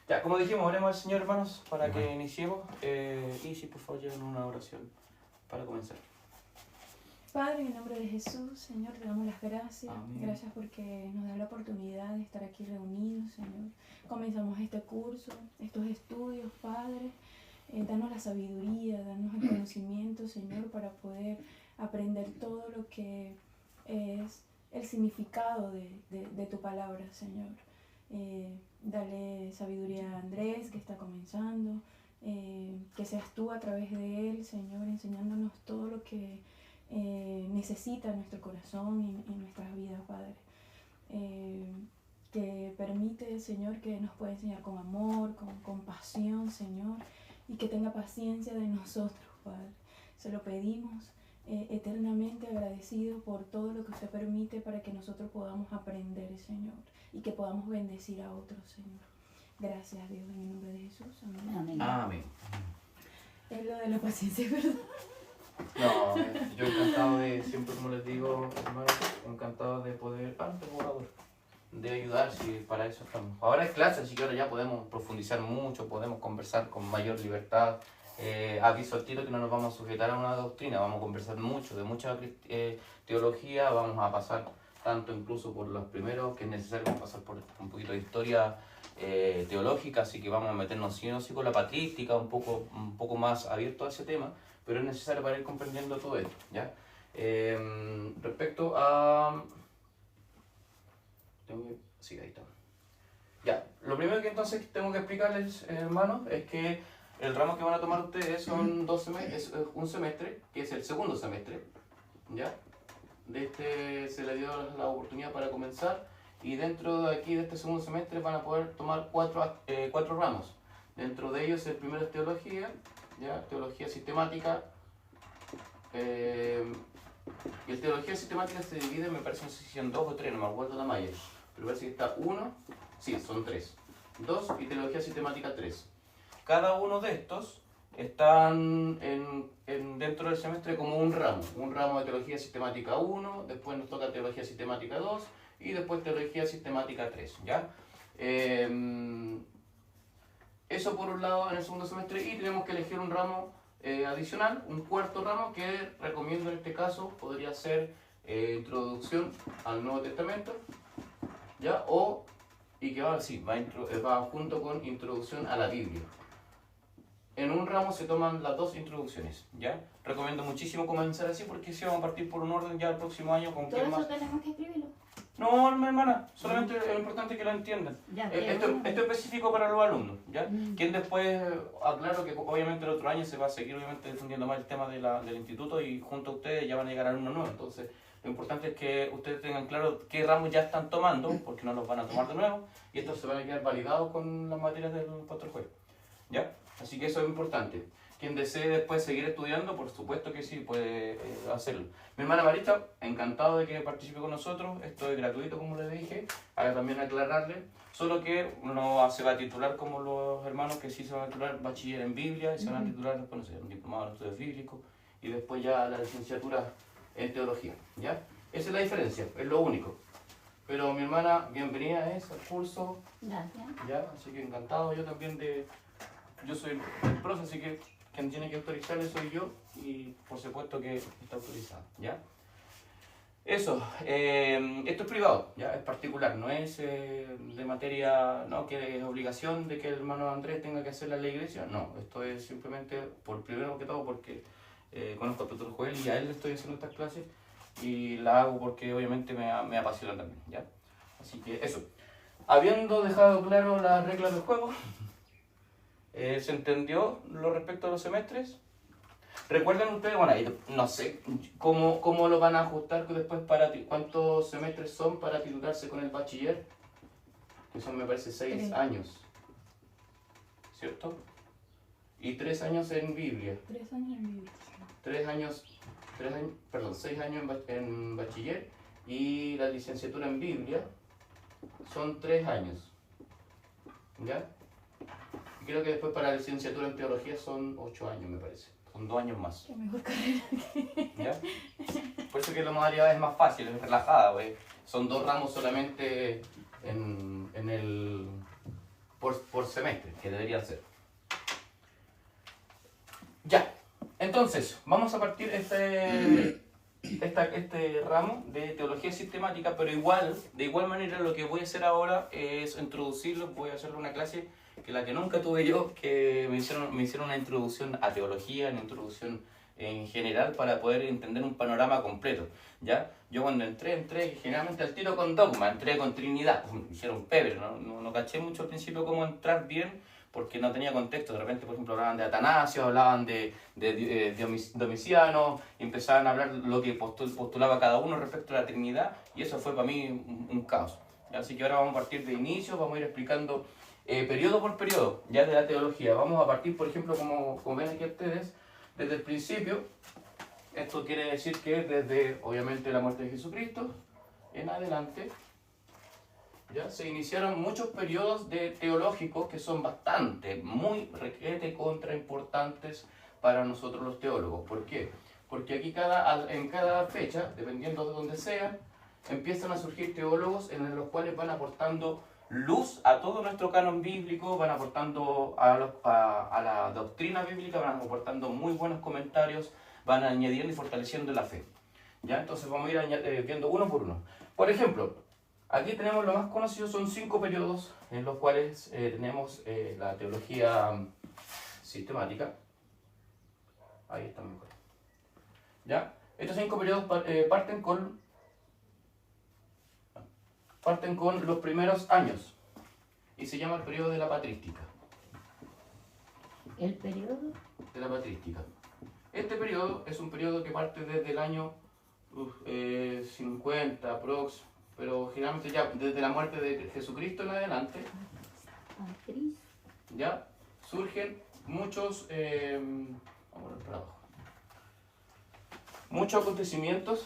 Ya, como dijimos, oremos al Señor, hermanos, para que iniciemos. Y si por favor lleven una oración para comenzar. Padre, en el nombre de Jesús, Señor, te damos las gracias. Amén. Gracias porque nos da la oportunidad de estar aquí reunidos, Señor. Comenzamos este curso, estos estudios, Padre. Danos la sabiduría, danos el conocimiento, Señor, para poder aprender todo lo que es el significado de tu palabra, Señor. Dale sabiduría a Andrés, que está comenzando. Que seas tú a través de él, Señor, enseñándonos todo lo que necesita nuestro corazón y nuestras vidas, Padre. Que permite, Señor, que nos pueda enseñar con amor, con compasión, Señor, y que tenga paciencia de nosotros, Padre. Se lo pedimos eternamente agradecido por todo lo que usted permite para que nosotros podamos aprender, Señor, y que podamos bendecir a otros, Señor. Gracias, Dios, en el nombre de Jesús. Amén. Amén. Amén. Es lo de la paciencia, ¿verdad? No, yo encantado de, siempre como les digo, hermanos, encantado de poder, de ayudar, si para eso estamos. Ahora es clase, así que ahora ya podemos profundizar mucho, podemos conversar con mayor libertad. Aviso al tiro que no nos vamos a sujetar a una doctrina, vamos a conversar mucho, de mucha teología, vamos a pasar tanto incluso por los primeros, que es necesario pasar por un poquito de historia teológica, así que vamos a meternos sí o sí con la patrística, un poco más abierto a ese tema, pero es necesario para ir comprendiendo todo esto, ¿ya? Respecto a... Sí, ahí está. Ya, lo primero que entonces tengo que explicarles, hermanos, es que el ramo que van a tomar ustedes son es un semestre, que es el segundo semestre, ¿ya? De este se le dio la oportunidad para comenzar, y dentro de aquí, de este segundo semestre, van a poder tomar cuatro ramos. Dentro de ellos el primero es teología, ¿ya? Teología sistemática. Y el teología sistemática se divide, me parece, no sé si en dos o tres, no me acuerdo la malla, pero parece que está uno, sí, son tres. Dos y teología sistemática 3. Cada uno de estos están dentro del semestre como un ramo de teología sistemática 1, después nos toca teología sistemática 2 y después teología sistemática 3, ¿ya? Eso por un lado en el segundo semestre, y tenemos que elegir un ramo adicional, un cuarto ramo que recomiendo en este caso podría ser introducción al Nuevo Testamento, ¿ya? Y que ahora sí, va junto con introducción a la Biblia. En un ramo se toman las dos introducciones, ¿ya? Recomiendo muchísimo comenzar así porque si vamos a partir por un orden ya el próximo año con ¿Todo quién eso más. tenemos que escribirlo? No, mi hermana, solamente es importante que lo entiendan. Ya, Esto es específico para los alumnos, ¿ya? Mm. Quien después, aclaro que obviamente el otro año se va a seguir obviamente difundiendo más el tema del instituto, y junto a ustedes ya van a llegar alumnos nuevos. Entonces, lo importante es que ustedes tengan claro qué ramos ya están tomando, porque no los van a tomar de nuevo, y estos se van a quedar validados con las materias del pastor juez, ¿ya? Así que eso es importante. Quien desee después seguir estudiando, por supuesto que sí, puede hacerlo. Mi hermana Marita, encantado de que participe con nosotros. Esto es gratuito, como les dije. Ahora también aclararle, solo que no se va a titular como los hermanos que sí se van a titular bachiller en Biblia, y se van a titular después, no sé, un diplomado en estudios bíblicos, y después ya la licenciatura en teología, ¿ya? Esa es la diferencia, es lo único. Pero mi hermana, bienvenida es al curso, Gracias. ¿ya? Así que encantado yo también yo soy el profe, así que quien tiene que autorizarle soy yo, y por supuesto que está autorizado, ¿ya? Eso, esto es privado, ¿ya? Es particular, no es de materia, no, que es obligación de que el hermano Andrés tenga que hacerla en la iglesia, no, esto es simplemente, primero que todo, porque conozco al pastor Joel y a él le estoy haciendo estas clases, y la hago porque obviamente me apasiona también, ¿ya? Así que eso, habiendo dejado claro las reglas del juego, ¿se entendió lo respecto a los semestres? Recuerden ustedes, bueno, no sé cómo lo van a ajustar después cuántos semestres son para titularse con el bachiller, que son, me parece, 6 años, ¿cierto? Y 3 años en Biblia. 3 años en Biblia. 6 años en bachiller, y la licenciatura en Biblia son 3 años, ¿ya? Y creo que después para la licenciatura en teología son 8 años, me parece. Son 2 años más. Qué mejor carrera que... ¿Ya? Por eso que la modalidad es más fácil, es relajada, pues. Son 2 ramos solamente por semestre, que deberían ser. Ya, entonces, vamos a partir este ramo de teología sistemática, pero de igual manera lo que voy a hacer ahora es introducirlo, voy a hacerle una clase que la que nunca tuve yo, que me hicieron una introducción a teología, una introducción en general para poder entender un panorama completo, ¿ya? Yo cuando entré generalmente al tiro con dogma, entré con Trinidad, me hicieron pebre, no caché mucho al principio cómo entrar bien, porque no tenía contexto. De repente, por ejemplo, hablaban de Atanasio, hablaban de Domiciano, y empezaban a hablar lo que postulaba cada uno respecto a la Trinidad, y eso fue para mí un caos. Así que ahora vamos a partir de inicio, vamos a ir explicando periodo por periodo, ya de la teología. Vamos a partir, por ejemplo, como ven aquí ustedes, desde el principio. Esto quiere decir que desde, obviamente, la muerte de Jesucristo en adelante, ya se iniciaron muchos periodos teológicos que son muy requete contra importantes para nosotros los teólogos. ¿Por qué? Porque aquí en cada fecha, dependiendo de donde sea, empiezan a surgir teólogos en los cuales van aportando luz a todo nuestro canon bíblico, van aportando a la doctrina bíblica, van aportando muy buenos comentarios, van añadiendo y fortaleciendo la fe. ¿Ya? Entonces vamos a ir viendo uno por uno. Por ejemplo, aquí tenemos lo más conocido, son 5 periodos en los cuales tenemos la teología sistemática. Ahí está mejor. ¿Ya? Estos 5 periodos parten con los primeros años y se llama el periodo de la patrística. ¿El periodo? De la patrística. Este periodo es un periodo que parte desde el año 50 aprox, pero generalmente ya desde la muerte de Jesucristo en adelante, ya surgen muchos acontecimientos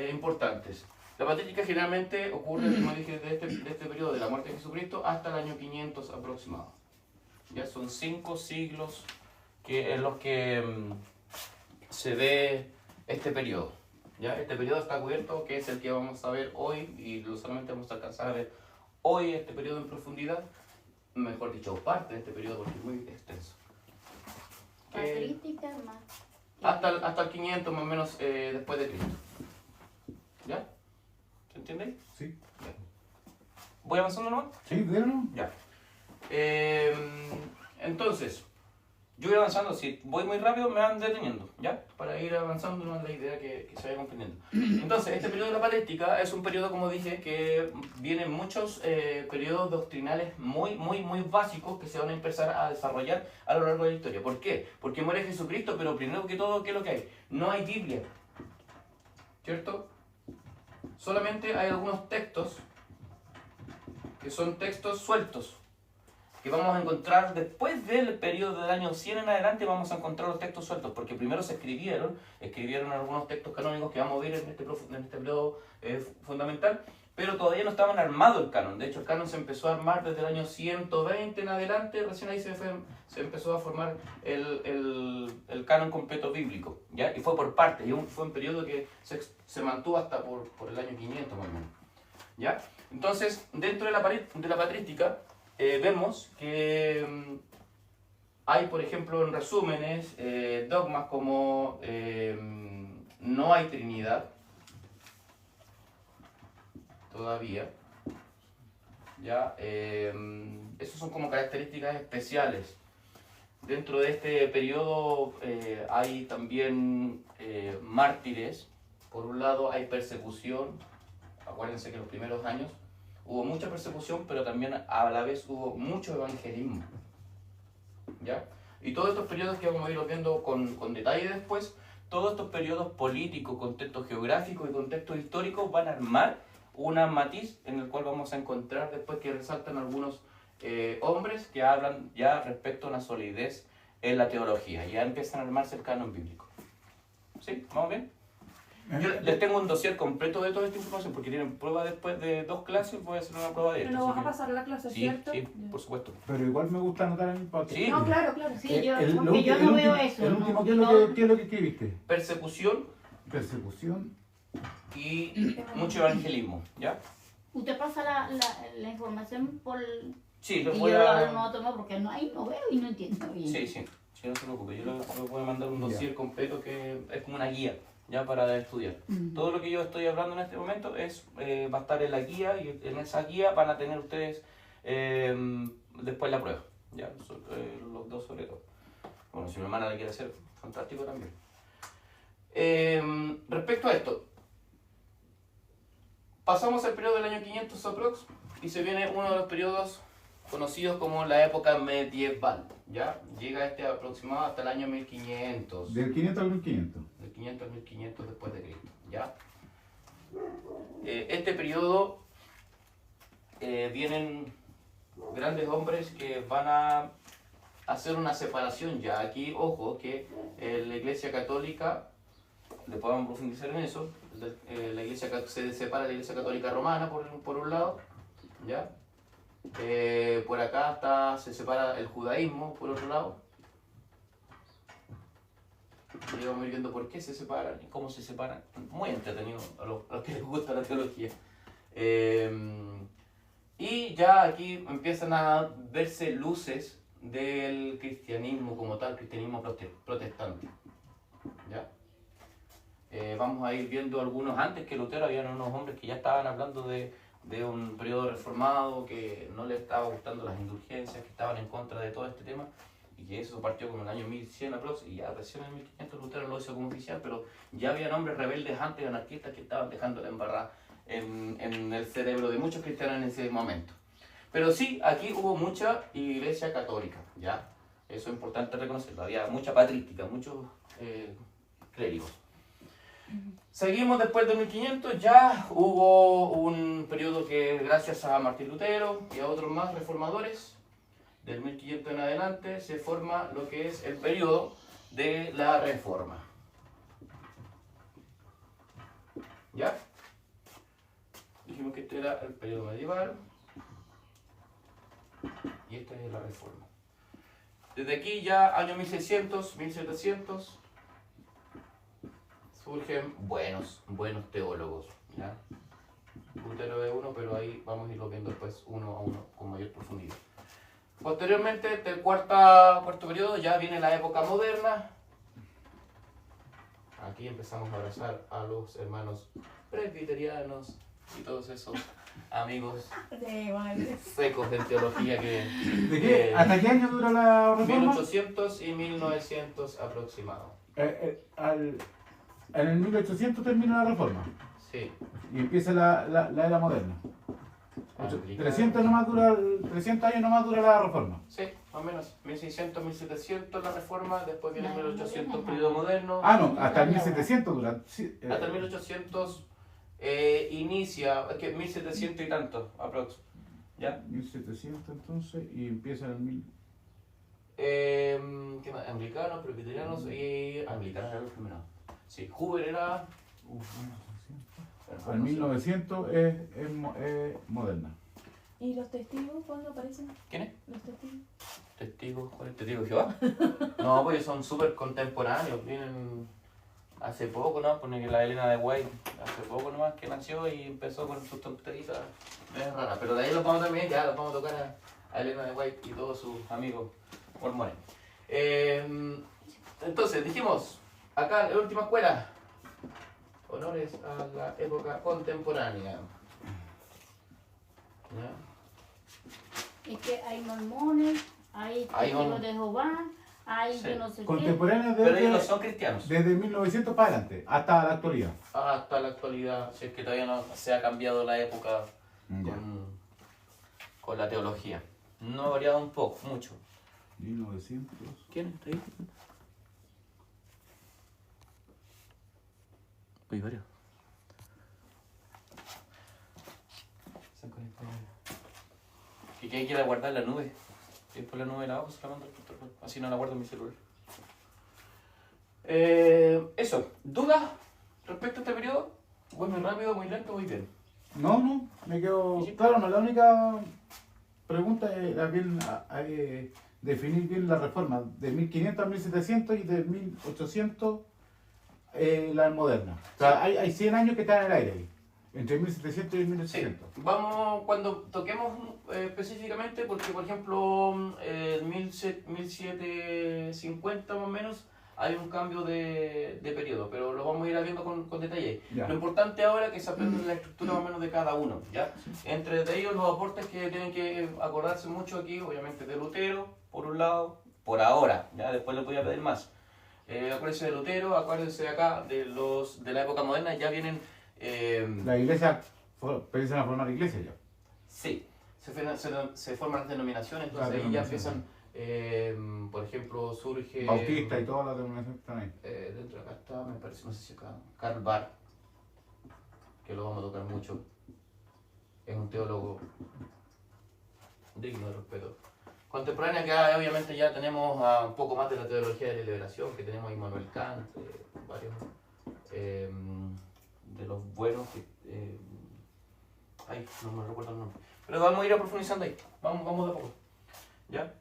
importantes. La patrística generalmente ocurre, como dije, de este periodo de la muerte de Jesucristo hasta el año 500 aproximado. Ya son 5 siglos en los que se ve este periodo. ¿Ya? Este periodo está cubierto, que es el que vamos a ver hoy, y solamente vamos a alcanzar a ver hoy este periodo en profundidad, mejor dicho, parte de este periodo porque es muy extenso. Patrística más. Hasta el 500 más o menos después de Cristo. ¿Ya? ¿Se entiende? Sí. Ya. ¿Voy avanzando nomás? Sí, dígalo. Ya. Entonces, yo voy avanzando, si voy muy rápido me van deteniendo, ¿ya? Para ir avanzando no es la idea que se vaya comprendiendo. Entonces, este periodo de la patrística es un periodo, como dije, que vienen muchos periodos doctrinales muy básicos que se van a empezar a desarrollar a lo largo de la historia. ¿Por qué? Porque muere Jesucristo, pero primero que todo, ¿qué es lo que hay? No hay Biblia, ¿cierto? Solamente hay algunos textos que son textos sueltos, que vamos a encontrar después del periodo del año 100 en adelante. Vamos a encontrar los textos sueltos, porque primero se escribieron algunos textos canónicos que vamos a ver en este periodo fundamental, pero todavía no estaban armados el canon. De hecho, el canon se empezó a armar desde el año 120 en adelante, recién ahí se empezó a formar el canon completo bíblico, ¿ya? Y fue por partes, y fue un periodo que se mantuvo hasta por el año 500 más o menos, ¿ya? Entonces, dentro de la patrística, vemos que hay, por ejemplo, en resúmenes, dogmas como no hay Trinidad, todavía, ¿ya? Esos son como características especiales. Dentro de este periodo hay también mártires. Por un lado hay persecución. Acuérdense que en los primeros años hubo mucha persecución, pero también a la vez hubo mucho evangelismo, ¿ya? Y todos estos periodos que vamos a ir viendo con detalle después, todos estos periodos políticos, contextos geográficos y contextos históricos van a armar una matiz en el cual vamos a encontrar después que resaltan algunos hombres que hablan ya respecto a una solidez en la teología. Ya empiezan a armarse el canon bíblico. ¿Sí? ¿Vamos bien? Yo les tengo un dossier completo de toda esta información porque tienen prueba después de 2 clases. Voy a hacer una prueba de esto. Pero no vas a pasar la clase, Sí, ¿cierto? sí, por supuesto. Pero igual me gusta anotar en mi papel. Sí. No, claro, Sí, porque yo no veo eso. El último, ¿qué no. es lo que escribiste? Persecución Persecución. y mucho evangelismo, ¿ya? Usted pasa la información por... Sí, Y les yo voy lo a... no tomo porque no, ahí no veo y no entiendo bien. Sí, sí, sí, no se preocupe. Yo les voy a mandar un dossier completo que es como una guía, ya para estudiar. Todo lo que yo estoy hablando en este momento va a estar en la guía y en esa guía van a tener ustedes después la prueba, ya, los dos sobre todo. Bueno, si mi hermana la quiere hacer, fantástico también. Respecto a esto, pasamos al periodo del año 500 aprox y se viene uno de los periodos conocidos como la época medieval, ¿ya? Llega aproximado hasta el año 1500. Del 500 al 1500. Del 500 al 1500 después de Cristo, ¿ya? Este periodo vienen grandes hombres que van a hacer una separación ya. Aquí, ojo, que la Iglesia Católica, le podemos profundizar en eso, la iglesia, se separa de la Iglesia Católica Romana por un lado, ¿ya? Por acá se separa el judaísmo por otro lado. Y vamos a ir viendo por qué se separan y cómo se separan. Muy entretenido a los que les gusta la teología. Y ya aquí empiezan a verse luces del cristianismo como tal, cristianismo protestante, ¿ya? Vamos a ir viendo algunos antes que Lutero. Habían unos hombres que ya estaban hablando de un periodo reformado, que no les estaba gustando las indulgencias, que estaban en contra de todo este tema, y que eso partió como en el año 1100 aprox, y ya recién en 1500 Lutero lo hizo como oficial, pero ya había hombres rebeldes antes, anarquistas, que estaban dejando la embarrada en el cerebro de muchos cristianos en ese momento. Pero sí, aquí hubo mucha iglesia católica, ¿ya? Eso es importante reconocerlo. Había mucha patrística, muchos clérigos. Seguimos después de 1500, ya hubo un periodo que gracias a Martín Lutero y a otros más reformadores, del 1500 en adelante se forma lo que es el periodo de la Reforma. ¿Ya? Dijimos que este era el periodo medieval y esta es la Reforma. Desde aquí ya año 1600, 1700 surgen buenos teólogos, ¿ya? Lutero es uno, pero ahí vamos a irlo viendo después uno a uno con mayor profundidad. Posteriormente, del cuarto periodo, ya viene la época moderna. Aquí empezamos a abrazar a los hermanos presbiterianos y todos esos amigos secos de teología que... ¿De qué? ¿Hasta qué año dura la reforma? 1800 y 1900 aproximado. En el 1800 termina la reforma Sí. y empieza la era moderna. 300 años nomás dura la reforma. Sí, más o menos. 1600, 1700 la reforma, después viene 1800 periodo moderno. Ah, no, hasta el 1700 dura. Sí, Hasta el 1800 inicia, es que 1700 y tanto, aprox. ¿Ya? 1700 entonces y empieza en el 1000. ¿Qué más? Anglicanos, presbiterianos y... Anglicanos era el primero. Sí, Huber era... Al 1900 es moderna. ¿Y los testigos cuándo aparecen? ¿Quién es? Los testigos. ¿Testigos? ¿Cuál es testigo de Jehová? No, pues son súper contemporáneos, vienen hace poco, ¿no? Pone que la Elena de White, hace poco nomás que nació y empezó con sus tonteritas raras. Pero de ahí los vamos también, ya los vamos a tocar a Elena de White y todos sus amigos mormones. Entonces, dijimos, acá en la última escuela, honores a la época contemporánea. ¿Ya? Es que hay mormones, hay testigos de Jehová, hay Sí. yo no sé qué. Contemporáneos Pero ellos no desde, son cristianos. desde 1900 para adelante, hasta la actualidad. Hasta la actualidad, si es que todavía no se ha cambiado la época Ya. con la teología. No ha variado un poco, mucho. 1900. ¿Quién está ahí? Uy, varios. Se han conectado. ¿Y que quiere guardar la nube? Y después la nube de la abajo se la mando al control. Así no la guardo en mi celular. Eso, ¿dudas respecto a este periodo? ¿Voy muy rápido, muy lento, muy bien? No, me quedo. Claro, no, la única pregunta era bien definir bien la reforma, de 1500 a 1700 y de 1800 la moderna. O sea, hay 100 años que están en el aire ahí. Entre 1700 y 1800. Sí. Vamos, cuando toquemos específicamente, porque por ejemplo, 1750 más o menos, hay un cambio de periodo, pero lo vamos a ir viendo con detalle. Ya. Lo importante ahora es que se aprenda la estructura más o menos de cada uno, ¿ya? Entre de ellos los aportes que tienen que acordarse mucho aquí, obviamente de Lutero, por un lado, por ahora, ¿ya? Después les voy a pedir más. Acuérdense de Lutero, acuérdense de acá, de la época moderna, ya vienen... La iglesia, empiezan a formar iglesias ya. Sí, se forman las denominaciones, entonces ahí ya empiezan, por ejemplo, surge... Bautista y todas las denominaciones que están ahí. Dentro de acá está, me parece, no sé si acá, Karl Barth, que lo vamos a tocar mucho. Es un teólogo digno de respeto. Contemporánea acá, obviamente ya tenemos un poco más de la teología de la liberación, que tenemos a Immanuel Kant, varios de los buenos, ay, no me recuerdo el nombre. Pero vamos a ir profundizando ahí, vamos de a poco. ¿Ya?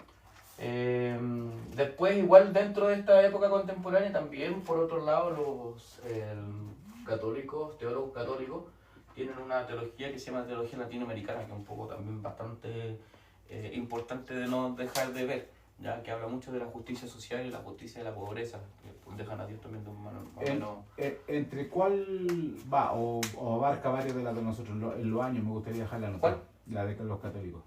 Después, igual dentro de esta época contemporánea, también por otro lado, los católicos, teólogos católicos, tienen una teología que se llama teología latinoamericana, que es un poco también bastante importante de no dejar de ver, ya que habla mucho de la justicia social y la justicia de la pobreza, que dejan a Dios también de un mano. ¿Entre cuál va o abarca varios de las de nosotros en los años? Me gustaría dejar la nota. ¿Cuál? La de los católicos.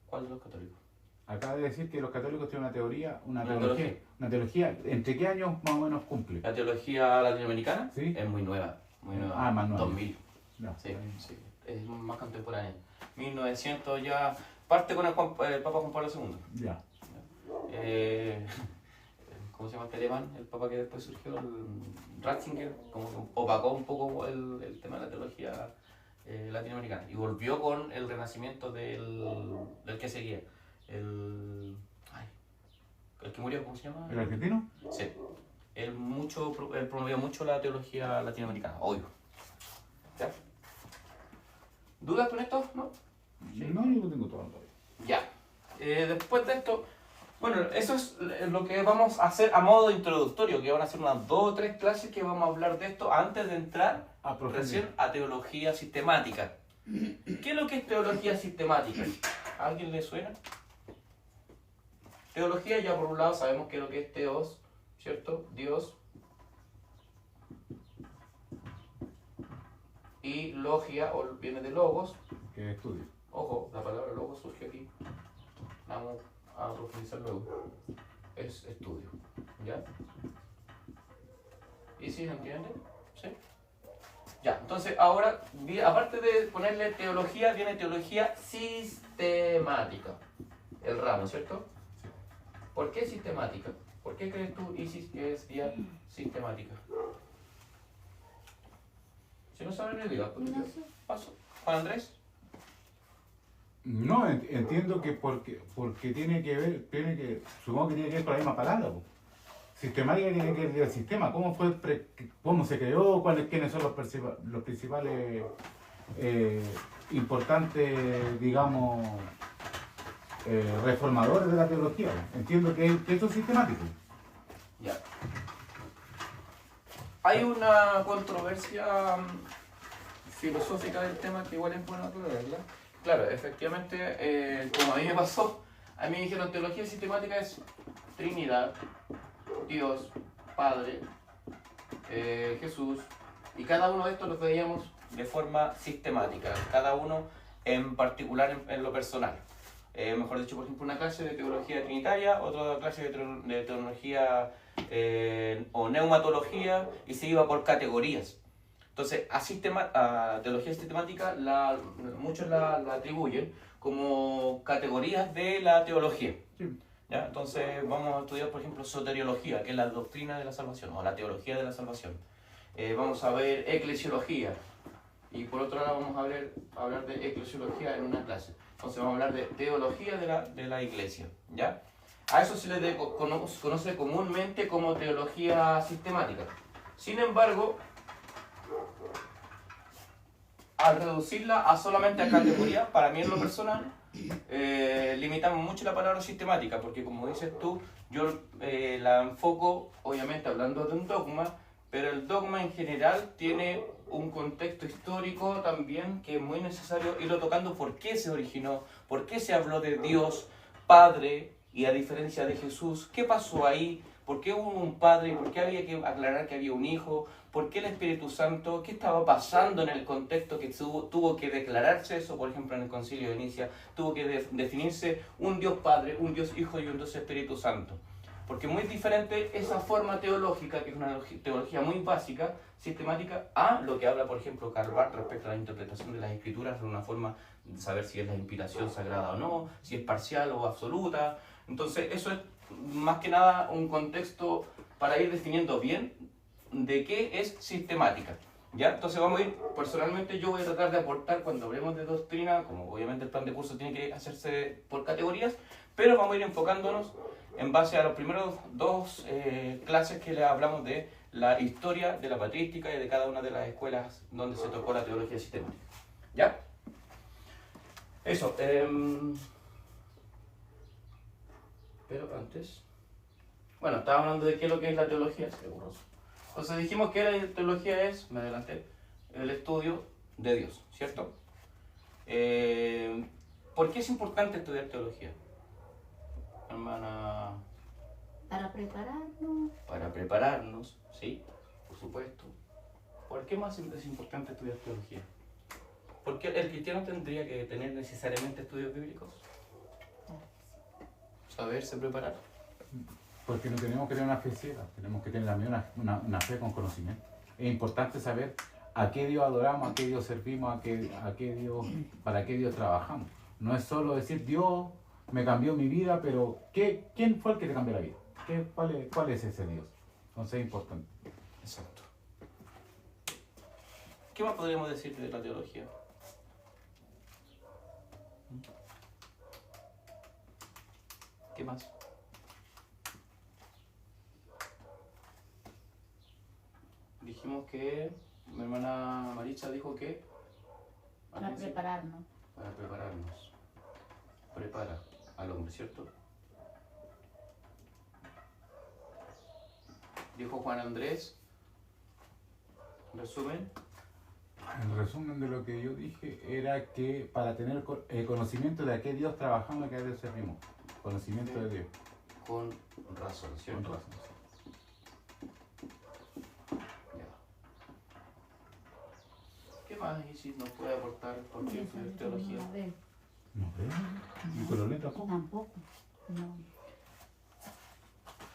¿Cuál de los católicos? Acaba de decir que los católicos tienen una teoría, una teología. teología. ¿Entre qué años más o menos cumple? La teología latinoamericana ¿Sí? Es muy nueva, más nueva. 2000. No. Sí, sí, es más contemporánea. 1900 ya parte con el Papa Juan Pablo II. Ya. ¿Cómo se llama este alemán? El Papa que después surgió, el Ratzinger, como que opacó un poco el tema de la teología latinoamericana y volvió con el renacimiento del que seguía. El que murió, ¿cómo se llama? ¿El argentino? Sí. Él promovió mucho la teología latinoamericana, obvio. ¿Ya? ¿Dudas con esto? ¿No? Sí. No, yo lo tengo todo todavía. Ya. Después de esto, bueno, eso es lo que vamos a hacer a modo introductorio, que van a ser unas 2 o 3 clases que vamos a hablar de esto antes de entrar recién a teología sistemática. ¿Qué es lo que es teología sistemática? ¿A alguien le suena? Teología, ya por un lado sabemos que es lo que es teos, ¿cierto? Dios. Y logia, o viene de logos. Que estudio. Ojo, la palabra logos surge aquí. Vamos a profundizar luego. Es estudio, ¿ya? ¿Y si se entiende? ¿Sí? Ya, entonces ahora, aparte de ponerle teología, viene teología sistemática. El ramo, ¿cierto? ¿Por qué sistemática? ¿Por qué crees tú, Isis, que es ya sistemática? Si no saben, no diga. No sé. Paso. Juan Andrés. No, entiendo que porque tiene que ver, supongo que tiene que ver con la misma palabra. Po. Sistemática tiene que ver con el sistema. ¿Cómo se creó? ¿Quiénes son los principales importantes, digamos, reformadores de la teología? Entiendo que esto es sistemático. Ya. Hay una controversia filosófica del tema que igual es bueno aclararla. Claro, efectivamente, como a mí me pasó, a mí me dijeron teología sistemática es Trinidad, Dios, Padre, Jesús, y cada uno de estos los veíamos de forma sistemática, cada uno en particular en lo personal. Mejor dicho, por ejemplo, una clase de teología trinitaria, otra clase de teología o neumatología, y se iba por categorías. Entonces, a teología sistemática muchos la atribuyen como categorías de la teología. Sí. ¿Ya? Entonces, vamos a estudiar, por ejemplo, soteriología, que es la doctrina de la salvación, o la teología de la salvación. Vamos a ver eclesiología, y por otro lado vamos a hablar de eclesiología en una clase. Entonces vamos a hablar de teología de la iglesia, ¿ya? A eso se le conoce comúnmente como teología sistemática. Sin embargo, al reducirla a solamente a categorías, para mí en lo personal, limitamos mucho la palabra sistemática, porque como dices tú, yo la enfoco, obviamente hablando de un dogma, pero el dogma en general tiene un contexto histórico también que es muy necesario irlo tocando. ¿Por qué se originó? ¿Por qué se habló de Dios Padre y a diferencia de Jesús? ¿Qué pasó ahí? ¿Por qué hubo un Padre? ¿Por qué había que aclarar que había un Hijo? ¿Por qué el Espíritu Santo? ¿Qué estaba pasando en el contexto que tuvo que declararse eso? Por ejemplo, en el Concilio de Nicea tuvo que definirse un Dios Padre, un Dios Hijo y un Dios Espíritu Santo. Porque es muy diferente esa forma teológica, que es una teología muy básica, sistemática, a lo que habla, por ejemplo, Karl Barth respecto a la interpretación de las Escrituras de una forma de saber si es la inspiración sagrada o no, si es parcial o absoluta. Entonces, eso es más que nada un contexto para ir definiendo bien de qué es sistemática. ¿Ya? Entonces vamos a ir, personalmente yo voy a tratar de aportar cuando hablemos de doctrina, como obviamente el plan de curso tiene que hacerse por categorías, pero vamos a ir enfocándonos en base a los primeros dos clases que le hablamos de la historia de la patrística y de cada una de las escuelas donde se tocó la teología sistemática. ¿Ya? Eso. Pero antes... Bueno, estaba hablando de qué es lo que es la teología, seguro. Entonces dijimos que la teología es, me adelanté, el estudio de Dios, ¿cierto? ¿Por qué es importante estudiar teología? Hermana... Para prepararnos. Para prepararnos, sí, por supuesto. ¿Por qué más es importante estudiar teología? ¿Por qué el cristiano tendría que tener necesariamente estudios bíblicos? Saberse preparar. Porque no tenemos que tener una fe ciega, tenemos que tener también una fe con conocimiento. Es importante saber a qué Dios adoramos, a qué Dios servimos, para qué Dios trabajamos. No es solo decir, Dios me cambió mi vida, pero ¿quién fue el que te cambió la vida? ¿Cuál es ese Dios? Entonces es importante. Exacto. ¿Qué más podríamos decir de la teología? ¿Qué más? Dijimos que mi hermana Maritza dijo que Para prepararnos. para prepararnos. Prepara al hombre, ¿cierto? Dijo Juan Andrés, resumen. El resumen de lo que yo dije era que para tener conocimiento de a qué Dios trabajamos y a qué Dios servimos. Conocimiento de Dios. Con razón, ¿cierto? Con razón. Ya. ¿Qué más Isis nos puede aportar por qué estudiar teología? A ver, No veo. ¿Y con los lentes tampoco? tampoco. No.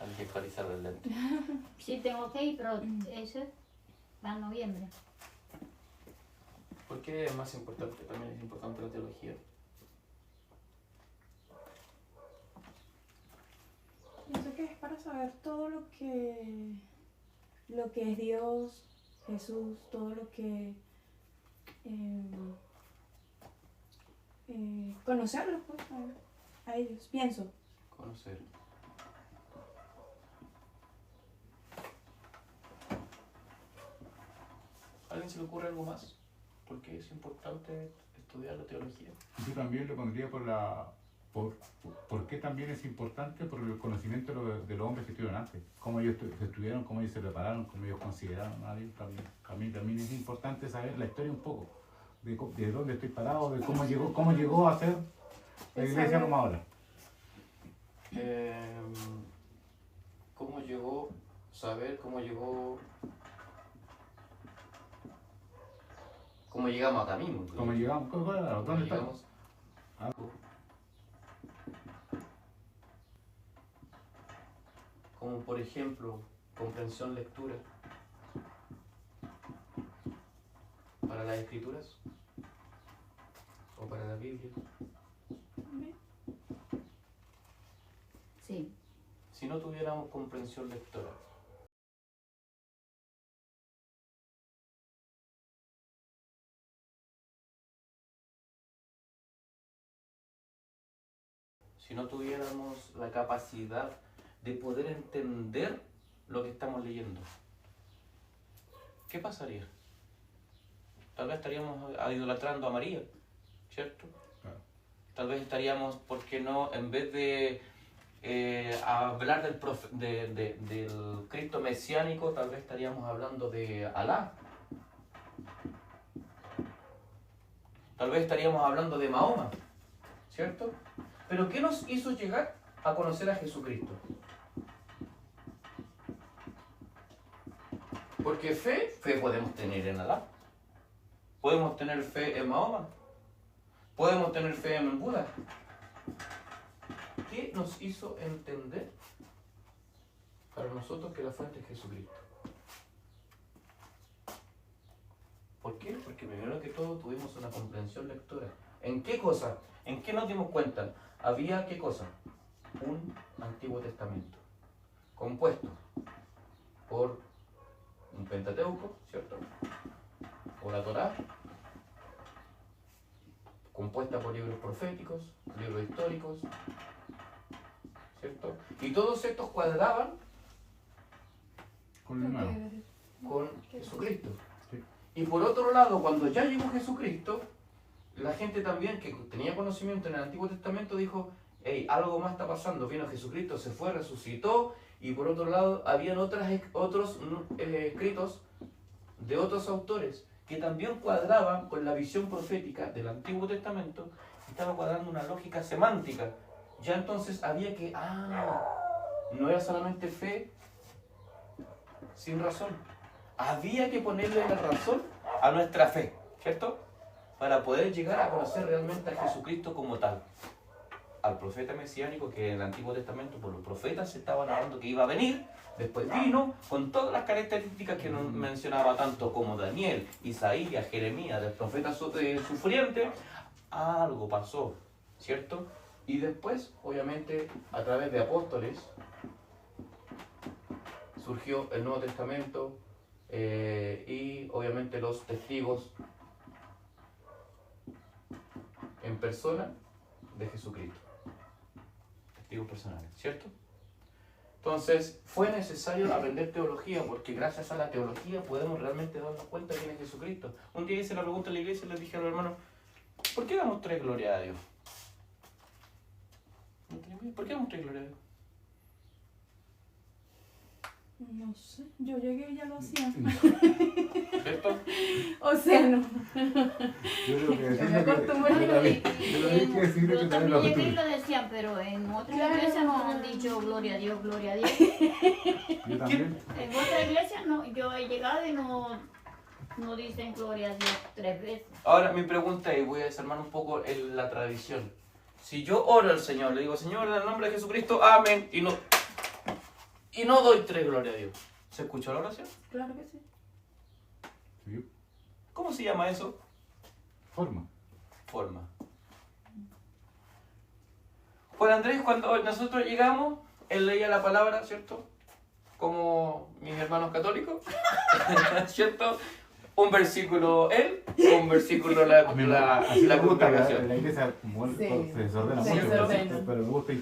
Hay que actualizar el lente. Sí tengo que ir, pero eso va en noviembre. ¿Por qué es más importante? También es importante la teología. Pienso que es para saber todo lo que es Dios, Jesús, todo lo que conocerlos, pues, a ellos, pienso. Conocer. ¿A alguien se le ocurre algo más? ¿Por qué es importante estudiar la teología? Yo también lo pondría por qué también es importante por el conocimiento de los hombres que estuvieron antes. Cómo ellos estuvieron, cómo ellos se prepararon, cómo ellos consideraron a Dios también. A mí también es importante saber la historia un poco. De dónde estoy parado, de cómo llegó a ser la iglesia como ahora. ¿Cómo llegó? Saber cómo llegó... ¿Cómo llegamos acá mismo? ¿Cómo llegamos? ¿Dónde estamos? Como por ejemplo, comprensión lectura para las escrituras o para la Biblia. Sí. Si no tuviéramos comprensión lectora, si no tuviéramos la capacidad de poder entender lo que estamos leyendo, ¿qué pasaría? Tal vez estaríamos idolatrando a María, ¿cierto? Claro. Tal vez estaríamos, ¿por qué no? En vez de a hablar del Cristo mesiánico, tal vez estaríamos hablando de Alá. Tal vez estaríamos hablando de Mahoma, ¿cierto? Pero ¿qué nos hizo llegar a conocer a Jesucristo? Porque fe podemos tener en Alá. Podemos tener fe en Mahoma. Podemos tener fe en Buda. ¿Qué nos hizo entender para nosotros que la fuente es Jesucristo? ¿Por qué? Porque primero que todo tuvimos una comprensión lectora. ¿En qué cosa? ¿En qué nos dimos cuenta? Había, ¿qué cosa? Un Antiguo Testamento compuesto por un Pentateuco, ¿cierto? Por la Torá, compuesta por libros proféticos, libros históricos, ¿cierto? Y todos estos cuadraban Con el nuevo. con Jesucristo. Sí. Y por otro lado, cuando ya llegó Jesucristo, la gente también que tenía conocimiento en el Antiguo Testamento dijo, hey, algo más está pasando, vino Jesucristo, se fue, resucitó, y por otro lado, habían otros escritos de otros autores que también cuadraban con la visión profética del Antiguo Testamento, estaba cuadrando una lógica semántica. Ya entonces había que, no era solamente fe sin razón. Había que ponerle la razón a nuestra fe, ¿cierto? Para poder llegar a conocer realmente a Jesucristo como tal. Al profeta mesiánico que en el Antiguo Testamento por los profetas se estaban hablando que iba a venir, después vino con todas las características que nos mencionaba tanto como Daniel, Isaías, Jeremías, del profeta sufriente. Algo pasó, ¿cierto? Y después, obviamente, a través de apóstoles, surgió el Nuevo Testamento y obviamente los testigos en persona de Jesucristo. Testigos personales, ¿cierto? Entonces, fue necesario aprender teología porque gracias a la teología podemos realmente darnos cuenta de quién es Jesucristo. Un día hice la pregunta en la iglesia y les dije a los hermanos, ¿por qué damos tres gloria a Dios? ¿Por qué damos tres gloria a Dios? No sé, yo llegué y ya lo hacía. ¿Cierto? O sea, no. Yo creo que me acostumbré. yo también que decir Yo que también lo llegué y acostumbré. lo decían, pero en otras Claro. iglesias no han dicho gloria a Dios, gloria a Dios. Yo también. En otras iglesias no, yo he llegado y no dicen gloria a Dios 3 veces. Ahora mi pregunta es, voy a desarmar un poco la tradición. Si yo oro al Señor, le digo, Señor, en el nombre de Jesucristo, amén, y no doy tres gloria a Dios, ¿se escuchó la oración? Claro que sí. Sí. ¿Cómo se llama eso? Forma. Forma. Juan Andrés, cuando nosotros llegamos, él leía la palabra, ¿cierto? Como mis hermanos católicos, ¿cierto? Un versículo él, un versículo la A mí así me gusta congregación. la iglesia como Sí. se desordena Se mucho, desordena. pero me gusta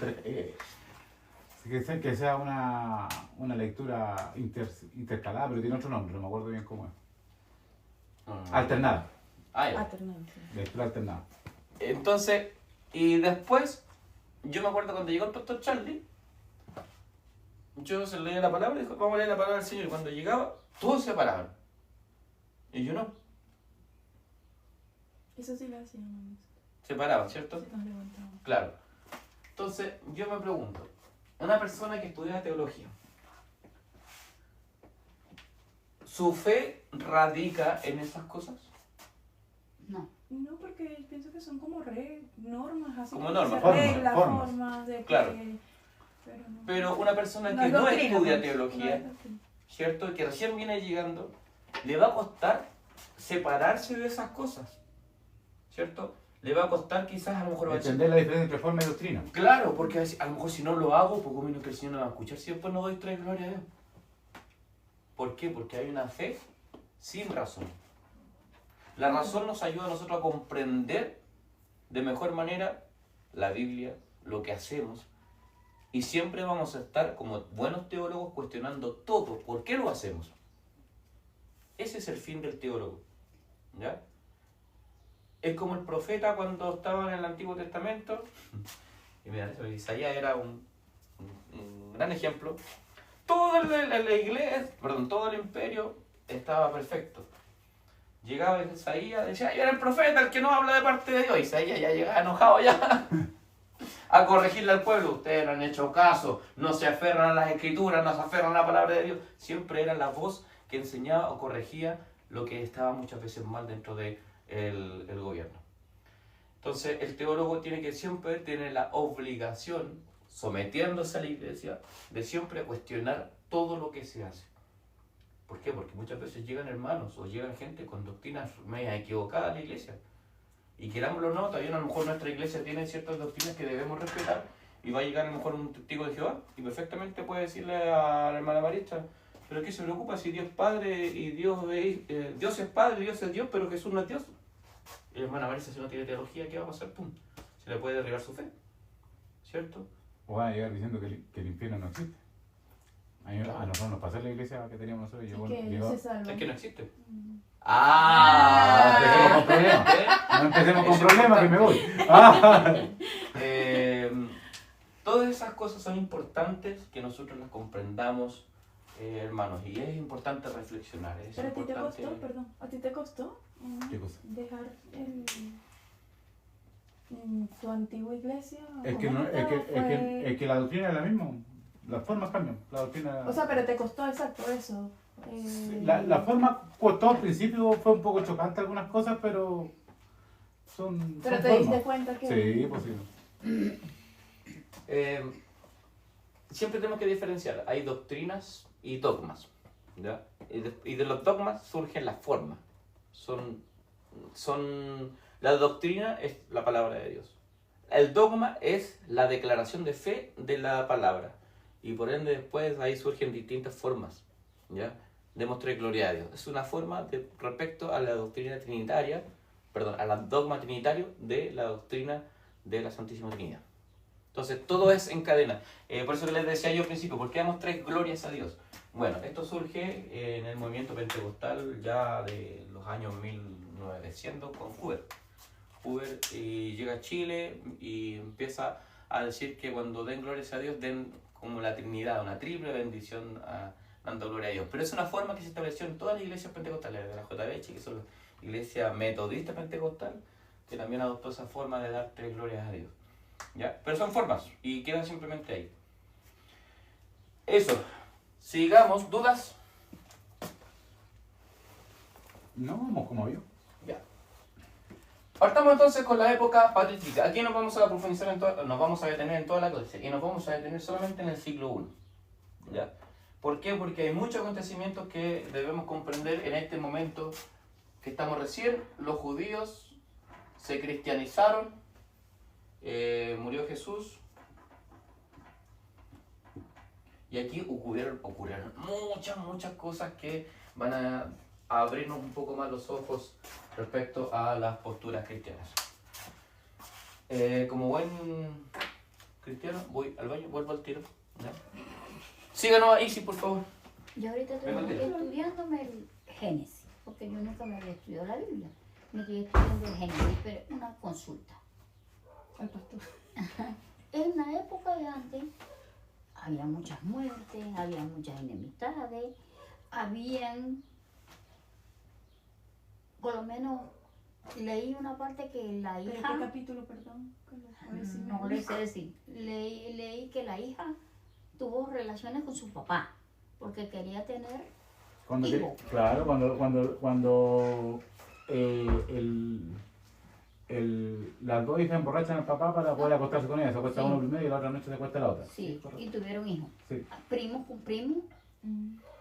que sea una lectura intercalada, pero tiene otro nombre, no me acuerdo bien cómo es. Alternada, Ah, ya. Alternancia. lectura alternada. Entonces, y después, yo me acuerdo cuando llegó el pastor Charlie, yo se leía la palabra y dijo, vamos a leer la palabra del Señor. Y cuando llegaba, todos se paraban. Y yo no. Eso sí lo hacíamos. Se paraban, ¿cierto? Sí, nos levantábamos. Claro. Entonces, yo me pregunto, una persona que estudia teología, ¿su fe radica en esas cosas? No. No, porque pienso que son como normas, así Como que normas, se formas, reglas, formas. formas de que... Claro. Pero, no. Pero una persona No que es no doctrina, estudia pues, teología, no es doctrina. ¿cierto? Y que recién viene llegando, le va a costar separarse de esas cosas, ¿cierto? Le va a costar quizás a lo mejor... Entender la diferencia entre forma y doctrina. Claro, porque a lo mejor si no lo hago, poco menos que el Señor no va a escuchar, si después no doy tres gloria a Dios. ¿Por qué? Porque hay una fe sin razón. La razón nos ayuda a nosotros a comprender de mejor manera la Biblia, lo que hacemos, y siempre vamos a estar como buenos teólogos cuestionando todo. ¿Por qué lo hacemos? Ese es el fin del teólogo, ¿ya? Es como el profeta cuando estaba en el Antiguo Testamento, y mira, Isaías era un un gran ejemplo, todo la iglesia, perdón, todo el imperio estaba perfecto. Llegaba Isaías, decía, "Ahí viene el profeta, el que no habla de parte de Dios". Isaías ya llegaba enojado ya a corregirle al pueblo. Ustedes no han hecho caso, no se aferran a las escrituras, no se aferran a la palabra de Dios. Siempre era la voz que enseñaba o corregía lo que estaba muchas veces mal dentro del el gobierno. Entonces el teólogo tiene que siempre tener la obligación, sometiéndose a la iglesia, de siempre cuestionar todo lo que se hace. ¿Por qué? Porque muchas veces llegan hermanos o llegan gente con doctrinas media equivocadas a la iglesia. Y querámoslo o no, todavía a lo mejor nuestra iglesia tiene ciertas doctrinas que debemos respetar, y va a llegar a lo mejor un testigo de Jehová y perfectamente puede decirle a la hermana Marista, pero ¿qué se preocupa si Dios es Padre y Dios es Padre, Dios es Dios, pero Jesús no es Dios? Y la hermana Marista, si no tiene teología, ¿qué va a pasar? ¡Pum! Se le puede derribar su fe, ¿cierto? O van a llegar diciendo que el infierno no existe. A nosotros nos pasó en la iglesia que teníamos nosotros. Es que no existe. No empecemos con problemas. No empecemos con problemas, que me voy. Todas esas cosas son importantes que nosotros las comprendamos, hermanos, y es importante reflexionar. Pero a ti te costó, perdón, ¿a ti te costó ¿Qué cosa? dejar tu antigua iglesia? Es que la doctrina es la misma. Las formas cambian. La doctrina... O sea, pero te costó exacto eso. La forma costó al principio, fue un poco chocante algunas cosas, pero son. Pero son te formas. diste cuenta que. Sí, pues sí. Siempre tenemos que diferenciar, hay doctrinas y dogmas, ¿ya? Y de los dogmas surgen las formas. La doctrina es la palabra de Dios. El dogma es la declaración de fe de la palabra. Y por ende después ahí surgen distintas formas, ¿ya? De mostrar gloria a Dios. Es una forma respecto a la doctrina trinitaria, perdón, al dogma trinitario de la doctrina de la Santísima Trinidad. Entonces todo es en cadena. Por eso que les decía yo al principio, ¿por qué damos tres glorias a Dios? Bueno, esto surge en el movimiento pentecostal ya de los años 1900 con Huber. Huber llega a Chile y empieza a decir que cuando den glorias a Dios, den como la Trinidad, una triple bendición dando gloria a Dios. Pero es una forma que se estableció en todas las iglesias pentecostales, de la JBH, que son las iglesias metodistas pentecostal, que también adoptó esa forma de dar tres glorias a Dios. ¿Ya? Pero son formas y queda simplemente ahí. Eso. Sigamos. ¿Dudas? No, vamos como yo. Ya. Partamos entonces con la época patrística. Aquí nos vamos a profundizar nos vamos a detener en toda la clase y nos vamos a detener solamente en el siglo I. ¿Ya? ¿Por qué? Porque hay muchos acontecimientos que debemos comprender en este momento que estamos recién. Los judíos se cristianizaron, murió Jesús, y aquí ocurrieron muchas cosas que van a abrirnos un poco más los ojos respecto a las posturas cristianas. Como buen cristiano, voy al baño, vuelvo al tiro. ¿Ya? Síganos ahí, sí, por favor. Yo ahorita Venga, estoy tira. estudiándome el Génesis, porque yo nunca me había estudiado la Biblia. Me estoy estudiando el Génesis, pero una consulta. Al pastor. En la época de antes había muchas muertes, había muchas enemistades, habían, por lo menos leí una parte que la ¿Pero hija, qué capítulo, perdón? A ver si me no le sé decir, leí que la hija tuvo relaciones con su papá, porque quería tener hijo. Claro, cuando las dos hijas emborrachan al papá para poder acostarse con ella. Se acuesta Sí. uno primero y la otra noche se acuesta la otra. Sí, correcto. y tuvieron hijos. Sí, Primos con primos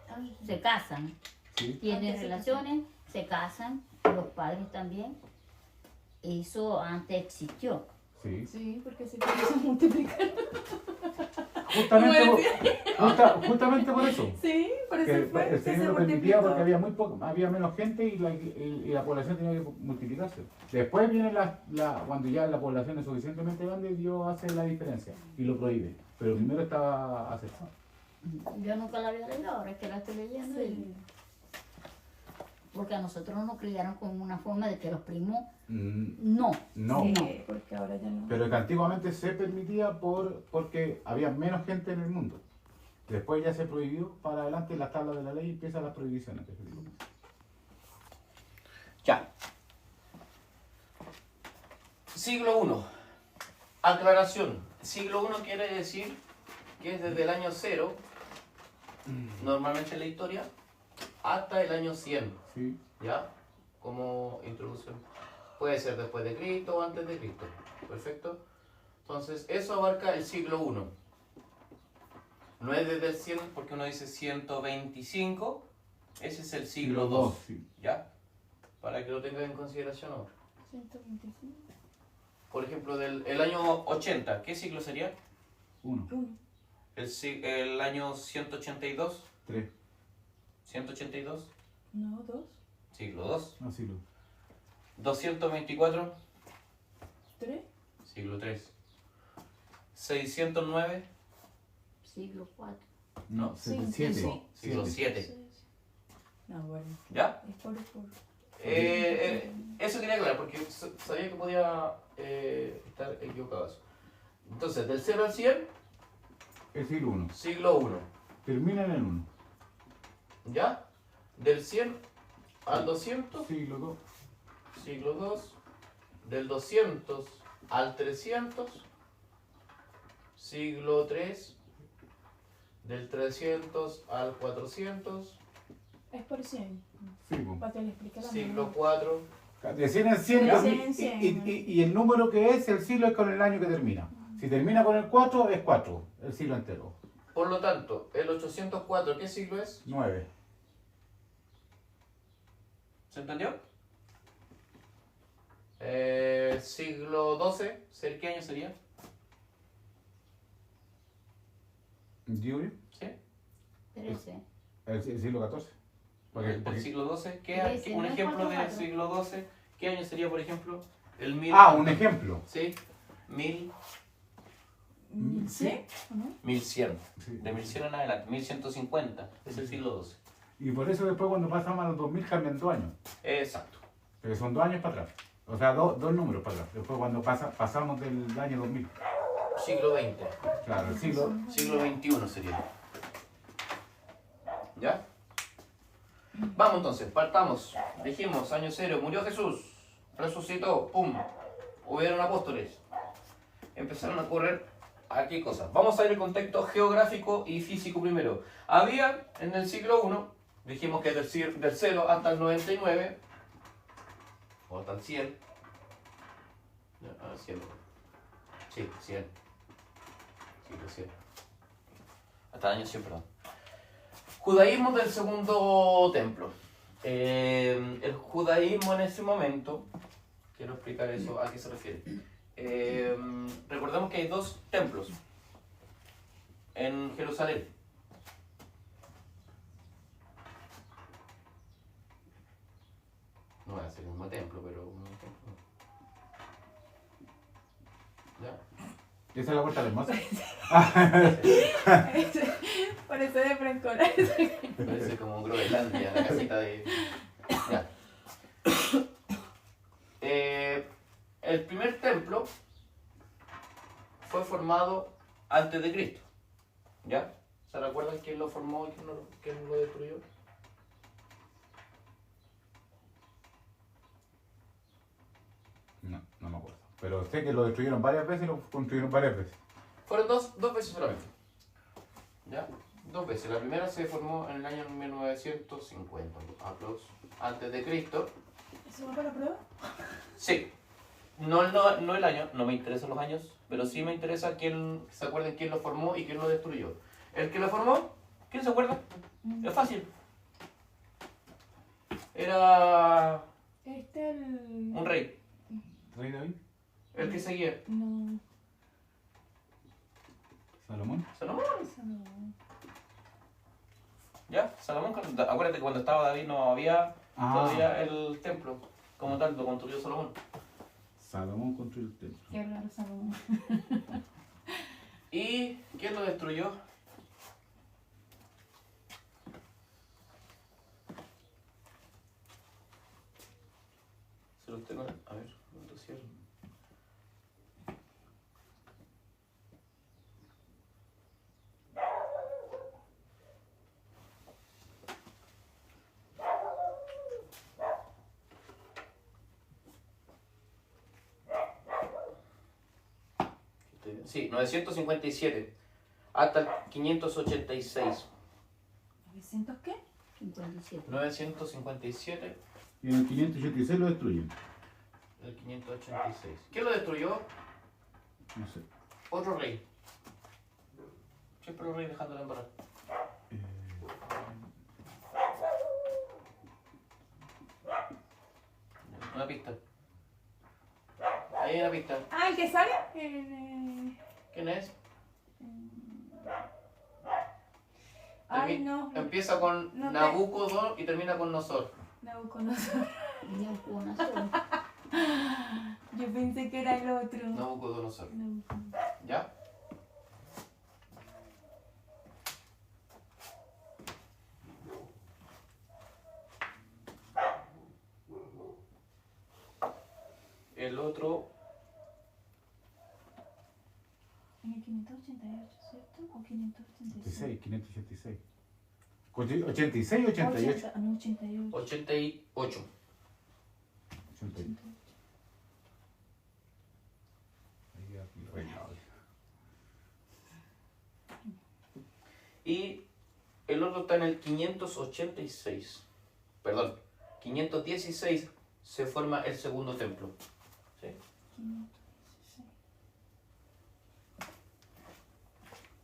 Ay, se casan, sí. tienen Antes se relaciones, se casan, los padres también. Eso antes existió. Sí. sí, porque se comienza a multiplicar. Justamente por eso. Sí, por eso Que fue. el que se Señor lo permitía multiplicó. porque había menos gente y la población tenía que multiplicarse. Después viene cuando ya la población es suficientemente grande, Dios hace la diferencia y lo prohíbe. Pero primero estaba aceptado. Yo nunca la había leído, ahora es que la estoy leyendo. Sí. porque a nosotros nos criaron con una forma de que los primos Mm, no. no. Sí, porque ahora ya no. Pero que antiguamente se permitía porque había menos gente en el mundo. Después ya se prohibió para adelante, en la tabla de la ley empiezan las prohibiciones. Que se digo. Ya. Siglo I. Aclaración. Siglo I quiere decir que es desde el año 0, normalmente en la historia, hasta el año 100. Sí. ¿Ya? Como introducción. Puede ser después de Cristo o antes de Cristo. Perfecto. Entonces, eso abarca el siglo I. No es desde el 100 porque uno dice 125. Ese es el siglo II. Sí. ¿Ya? Para que lo tengan en consideración ahora. 125. Por ejemplo, el año 80, ¿qué siglo sería? 1, 1. El año 182. 3. 182, No, 2. siglo II. No, sí, 224, 3. siglo III. 609, Siglo IV. No, Sí, 7. sí, siglo VII. No, bueno. ¿Ya? Es por. Eso quería aclarar porque sabía que podía estar equivocado eso. Entonces, del 0 al 100, El siglo 1. siglo I. Termina en el 1. ¿Ya? Del 100 al 200, Siglo 2. siglo II. Del 200 al 300, siglo III. Del 300 al 400, Es por 100. Sí, pues. Para que le explique la siglo mamá. IV. De 100 en 100, De 100 en 100, y el número que es el siglo es con el año que termina. Si termina con el 4, es 4, el siglo entero. Por lo tanto, el 804, ¿qué siglo es? 9. ¿Se entendió? Siglo XII, ¿qué año sería? ¿Yuri? ¿Sí? 13. El siglo 14. El siglo XII, Trece, un no es ejemplo del 44. siglo XII, ¿qué año sería, por ejemplo? El 1000. Un ejemplo. Sí, 1000, ¿Sí? ¿O no? 1100. Sí. De 1100 en adelante, 1150, es el siglo XII. Y por eso después cuando pasamos a los 2000 cambian 2 años. Exacto. Pero son 2 años para atrás. O sea, dos números para atrás. Después cuando pasamos del año 2000. Siglo XX. Claro, el siglo... Siglo XXI sería. ¿Ya? Vamos entonces, partamos. Dijimos, año 0, murió Jesús, resucitó, pum. Hubieron apóstoles. Empezaron a ocurrir aquí cosas. Vamos a ver el contexto geográfico y físico primero. Había en el siglo I, dijimos que del 0 hasta el 99, o hasta el 100. Ya, a ver, 100. Sí, 100. Siglo 100. Hasta el año 100, perdón. Judaísmo del segundo templo. El judaísmo en ese momento, quiero explicar eso, a qué se refiere. Recordemos que hay 2 templos en Jerusalén. No voy a hacer el mismo templo, pero un ejemplo. ¿Ya? ¿Esa es la puerta del hermosa? Parece de Francola. Parece como un Groenlandia, la casita de... Ya. El primer templo fue formado antes de Cristo. ¿Ya? ¿Se recuerdan quién lo formó y quién lo destruyó? No me acuerdo. Pero sé que lo destruyeron varias veces y lo construyeron varias veces. Fueron dos veces solamente. ¿Ya? 2 veces. La primera se formó en el año 1950, antes de Cristo. ¿Eso va para la prueba? Sí. No el año, no me interesan los años, pero sí me interesa quién, se acuerden quién lo formó y quién lo destruyó. El que lo formó, ¿quién se acuerda? Es fácil. Era un rey, ¿Rey David? el que seguía. No, ¿Salomón? Salomón. eso no. ¿Ya? Salomón, acuérdate que cuando estaba David no había todavía el templo como tal, lo construyó Salomón. Salomón construyó el templo. Qué raro Salomón. ¿Y quién lo destruyó? Sí, 957 hasta el 586. ¿900 qué? 57. 957, Y en el 586 lo destruyen. el 586. ¿Quién lo destruyó? No sé. Otro rey. Siempre los reyes dejando la embarrar. Una pista. Ahí hay una pista. Ah, el que sale. ¿Quién es? Ay, no. Empieza con no te- Nabucodonosor y termina con Nosor. Nabucodonosor. Nabucodonosor. Yo pensé que era el otro. Nabucodonosor. Nabucodonosor. ¿Ya? El otro, En el 588, ¿cierto? ¿O 586? 586. 86, 88. No, 88. 88. 88. Ahí aquí, reinado. Y el otro está en el 586. Perdón, 516 se forma el segundo templo. ¿Sí? 516.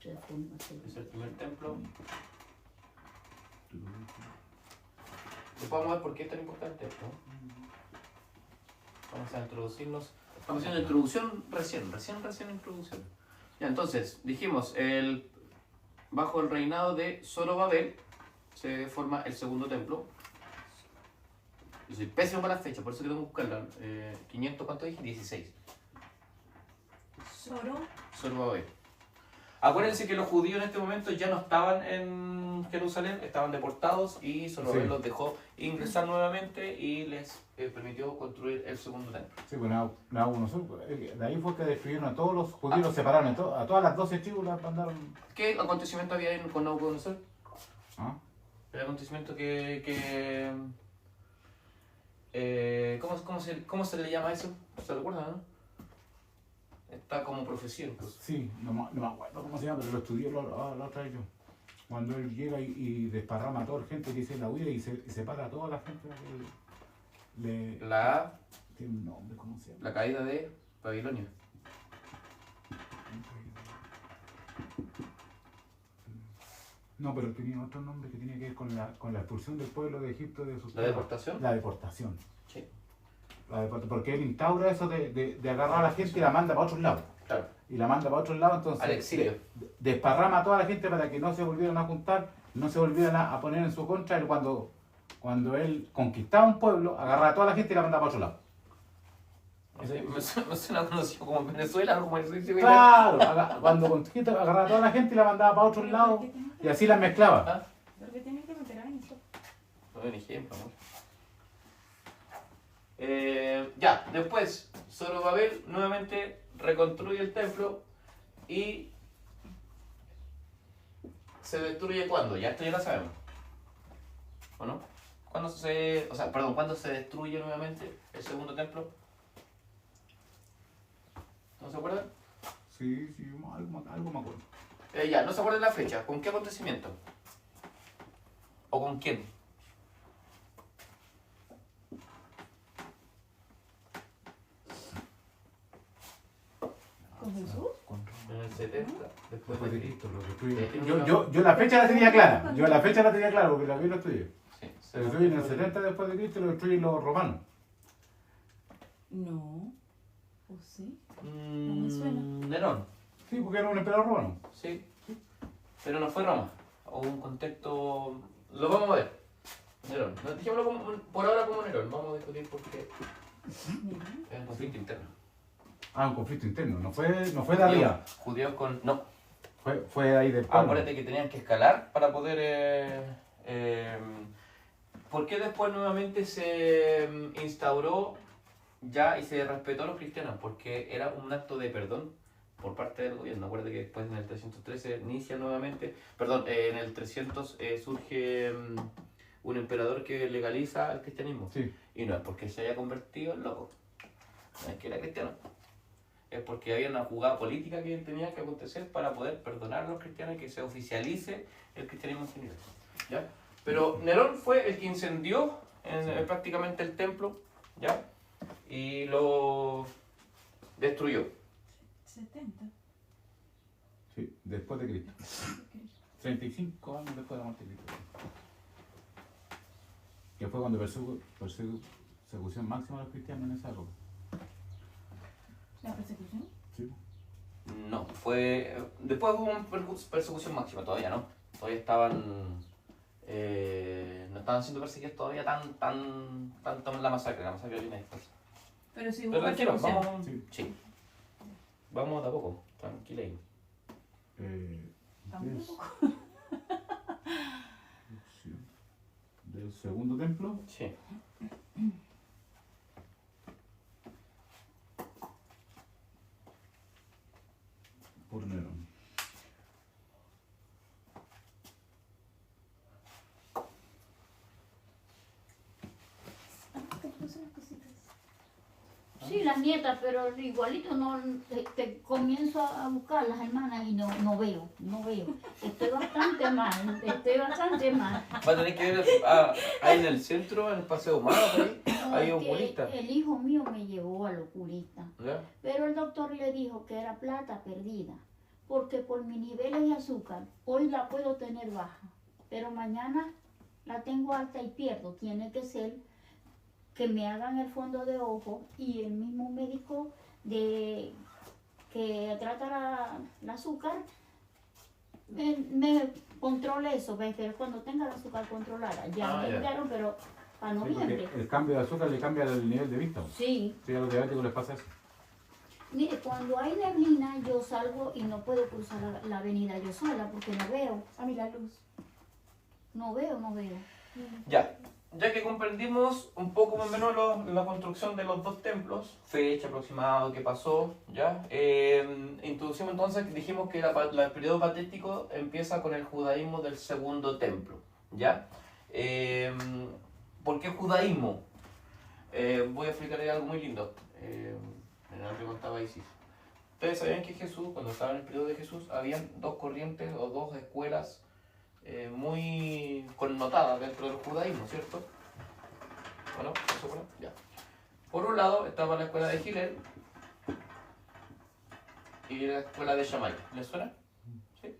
Se forma así. Es el primer templo. Después vamos a ver por qué es tan importante esto. Vamos a introducirnos. Estamos haciendo introducción recién introducción. Ya, entonces, dijimos, bajo el reinado de Zorobabel se forma el segundo templo. Yo soy pésimo para la fecha, por eso que tengo que buscarla. 500, ¿cuánto dije? 16. Zorobabel. Acuérdense que los judíos en este momento ya no estaban en Jerusalén, estaban deportados y Zorobabel Sí. los dejó ingresar nuevamente y les permitió construir el segundo templo. Sí, pues Nabucodonosor, de ahí fue que destruyeron a todos los judíos, los separaron, a todas las 12 tribus las mandaron. ¿Qué acontecimiento había con Nabucodonosor? ¿Ah? El acontecimiento ¿cómo se le llama eso? ¿Se recuerdan, no? Está como profecía incluso. Sí, no me acuerdo cómo se llama, pero lo estudié la otra vez yo. Cuando él llega y desparrama a toda la gente que dice la huida y separa a toda la gente. Tiene un nombre, ¿cómo se llama? La caída de Babilonia. No, pero tenía otro nombre que tenía que ver con la expulsión del pueblo de Egipto de sus ¿La deportación? La deportación. Sí. Porque él instaura eso de agarrar a la gente y la manda para otros lados. Claro. Y la manda para otros lados, entonces Al exilio. desparrama a toda la gente para que no se volvieran a juntar, no se volvieran a poner en su contra. Él cuando él conquistaba un pueblo, agarraba a toda la gente y la mandaba para otro lado. Me suena conocido como en Venezuela, algo como eso. Claro, cuando conquista, agarraba a toda la gente y la mandaba para otros lados y así las mezclaba. ¿Ah? ¿Por qué tienes que meter a eso? No doy un ejemplo, amor. Ya, después Zorobabel nuevamente reconstruye el templo y se destruye cuando, ya esto ya lo sabemos. ¿O no? ¿Cuándo se destruye nuevamente el segundo templo? ¿No se acuerdan? Sí, algo me acuerdo. Ya, no se acuerdan la fecha. ¿Con qué acontecimiento? ¿O con quién? ¿Con Jesús? En el 70, después de Cristo. Lo destruye. Yo la fecha la tenía clara. Yo la fecha la tenía clara porque la vi y lo estudié. Sí, Se destruye en el 70 después de Cristo y lo destruyen los romanos. No. ¿O sí? me suena. Nerón, Sí, porque era un emperador romano. sí. Pero no fue Roma. O un contexto. Lo vamos a ver. Nerón. No, dejémoslo por ahora como Nerón. Vamos a discutir por qué Mira. es un conflicto interno. Un conflicto interno. No fue de arriba. Judíos con. No. Fue ahí del pueblo. Acuérdate que tenían que escalar para poder. ¿Por qué después nuevamente se instauró ya y se respetó a los cristianos? Porque era un acto de perdón por parte del gobierno. Acuérdate que después en el 313 inicia nuevamente, perdón, en el 300 surge un emperador que legaliza el cristianismo. Sí. Y no es porque se haya convertido en loco, no es que era cristiano. es porque había una jugada política que tenía que acontecer para poder perdonar a los cristianos y que se oficialice el cristianismo en general, ¿ya? Pero Nerón fue el que incendió prácticamente el templo, ¿ya? Y lo destruyó. 70. Sí, después de Cristo. 35 años después de la muerte de Cristo. Que fue cuando persecución máxima a los cristianos en esa época. ¿La persecución? Sí. No, fue... Después hubo una persecución máxima, todavía no. Todavía estaban... no estaban siendo perseguidos todavía tanto en la masacre viene después. Pero sí hubo Pero tranquilo, persecución. vamos... Sí. Vamos de a poco, tranquila ahí. Tampoco. Del segundo templo. Sí. Por Nerón. Sí, las nietas, pero igualito no comienzo a buscar las hermanas y no veo. Estoy bastante mal. Va a tener que ver ahí en el centro, en el Paseo Humano, hay Porque oculista. el hijo mío me llevó al oculista, ¿Ya? pero el doctor le dijo que era plata perdida, porque por mis niveles de azúcar, hoy la puedo tener baja, pero mañana la tengo alta y pierdo. Tiene que ser que me hagan el fondo de ojo y el mismo médico que trata la azúcar me controle eso, ¿ves? Pero cuando tenga el azúcar controlada, ya me enviaron, pero para Sí, noviembre. porque el cambio de azúcar le cambia el nivel de vista. Sí. Sí, a los diabéticos les pasa eso. Mire, cuando hay neblina yo salgo y no puedo cruzar la avenida yo sola porque no veo. A mí la luz. No veo. Ya que comprendimos un poco más o menos la construcción de los dos templos, fecha aproximada, qué pasó, ¿ya? Introducimos entonces, dijimos que el periodo patrístico empieza con el judaísmo del segundo templo, ¿ya? ¿Por qué judaísmo? Voy a explicarles algo muy lindo. Me lo contaba Isis. Ustedes sabían que Jesús, cuando estaba en el periodo de Jesús, habían dos corrientes o dos escuelas muy connotadas dentro del judaísmo, ¿cierto? Bueno, eso por ahí, ya. Por un lado estaba la escuela de Hillel y la escuela de Shammai. ¿Les suena? ¿Sí?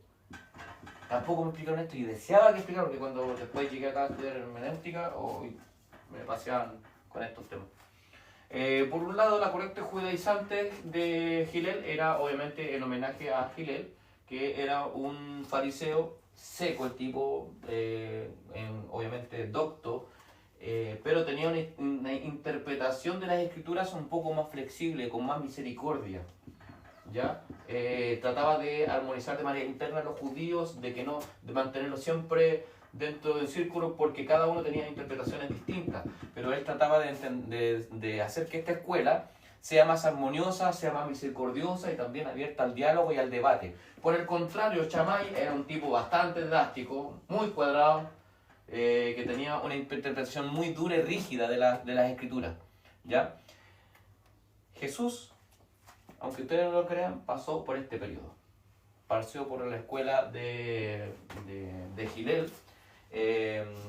Tampoco me explicaron esto y deseaba que explicaran, porque cuando después llegué acá a estudiar hermenéutica me paseaban con estos temas. Por un lado, la corriente judaizante de Hillel era obviamente en homenaje a Hillel, que era un fariseo seco el tipo, obviamente docto, pero tenía una interpretación de las escrituras un poco más flexible, con más misericordia, ¿ya? Trataba de armonizar de manera interna a los judíos, de mantenerlos siempre dentro del círculo, porque cada uno tenía interpretaciones distintas, pero él trataba de hacer que esta escuela sea más armoniosa, sea más misericordiosa y también abierta al diálogo y al debate. Por el contrario, Shammai era un tipo bastante drástico, muy cuadrado, que tenía una interpretación muy dura y rígida de las escrituras, ¿ya? Jesús, aunque ustedes no lo crean, pasó por este periodo. Pasó por la escuela de Hillel,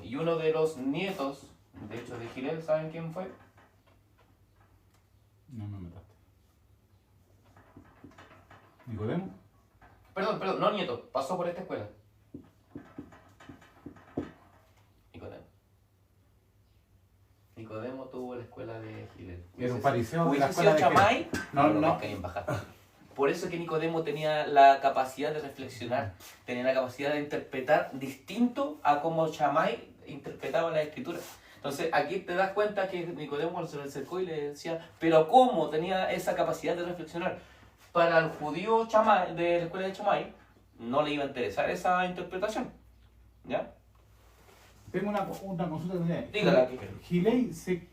y uno de los nietos, de hecho, de Hillel, ¿saben quién fue? No me mataste. ¿Nicodemo? Perdón, no nieto, pasó por esta escuela. Nicodemo tuvo la escuela de Hillel. Era un fariseo de la ¿Hubiese escuela sido de Shammai? No. Querían bajar. Por eso que Nicodemo tenía la capacidad de reflexionar, tenía la capacidad de interpretar distinto a como Shammai interpretaba la escritura. Entonces aquí te das cuenta que Nicodemo se le acercó y le decía, pero ¿cómo tenía esa capacidad de reflexionar? Para el judío Shammai, de la escuela de Shammai, no le iba a interesar esa interpretación, ¿ya? Tengo una consulta que Dígala aquí. Hillel se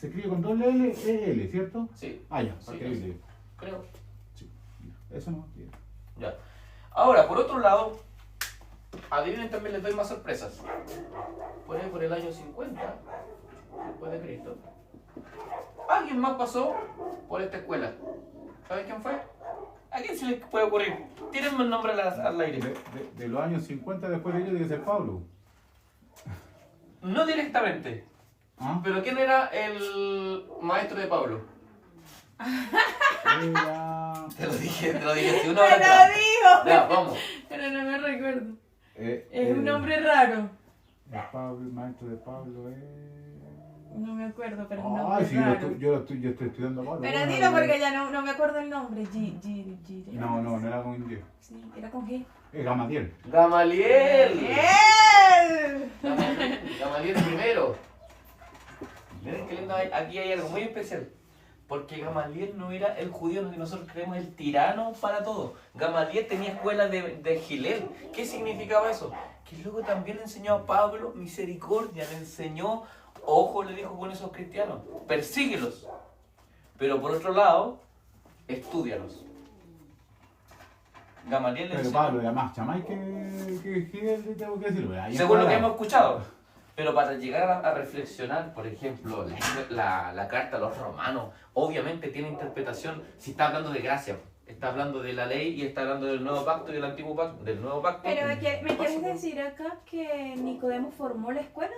escribe con doble L, E-L, ¿cierto? Sí. Ah, ya, Sí, para que diga. creo. Sí. Eso no. Bien. Ya. Ahora, por otro lado, adivinen, también les doy más sorpresas. Por ahí, por el año 50, después de Cristo, alguien más pasó por esta escuela. ¿Saben quién fue? ¿A quién se les puede ocurrir? Tírenme el nombre al aire. De los años 50 después de ellos tiene que ser Pablo. No directamente. ¿Ah? Pero ¿quién era el maestro de Pablo? Era... Te lo dije. Si uno ¡Me lo dijo! Ya, vamos. Pero no me recuerdo. Es Es un nombre raro. El maestro de Pablo es... No me acuerdo, pero es un Ay, nombre sí, raro. yo estoy estudiando a Pablo. Pero Bueno, dilo porque ya no me acuerdo el nombre. No era con inglés. Sí, era con G. Es Gamadiel. Gamaliel. ¡Él! Gamaliel primero. Miren que lindo, aquí hay algo muy especial. Porque Gamaliel no era el judío que nosotros creemos el tirano para todo. Gamaliel tenía escuela de Gilel. ¿Qué significaba eso? Que luego también le enseñó a Pablo misericordia, le enseñó, ojo, le dijo con esos cristianos, persíguelos. Pero por otro lado, estúdialos. Gamaliel le Pero enseñó, Pablo era más chamay que Gil, tengo que decirlo. Ahí según lo que está. hemos escuchado. Pero para llegar a reflexionar, por ejemplo, la carta a los romanos, obviamente tiene interpretación, si está hablando de gracia, está hablando de la ley y está hablando del nuevo pacto y del antiguo pacto, del nuevo pacto. Pero ¿me quieres decir acá que Nicodemo formó la escuela?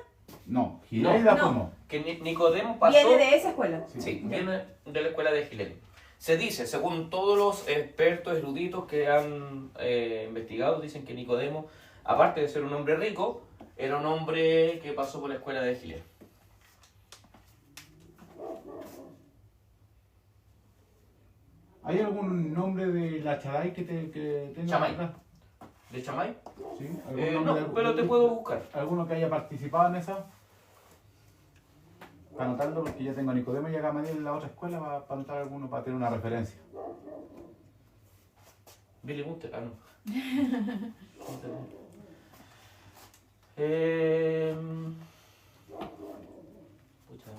No, Gil No, la no. formó. Que Nicodemo pasó... Viene de esa escuela. Sí, viene de la escuela de Gilel. Se dice, según todos los expertos eruditos que han investigado, dicen que Nicodemo, aparte de ser un hombre rico, era un hombre que pasó por la escuela de Gilel. ¿Hay algún nombre de la Chaday que tenga? Chamay. acá? ¿De Chamay? ¿Sí? ¿Algún nombre No, de- pero te puedo buscar. ¿Alguno que haya participado en esa? Para anotarlo, porque ya tengo a Nicodemo y a Gamaliel en la otra escuela, para anotar alguno, para tener una referencia. Billy Buster, no. Pucha,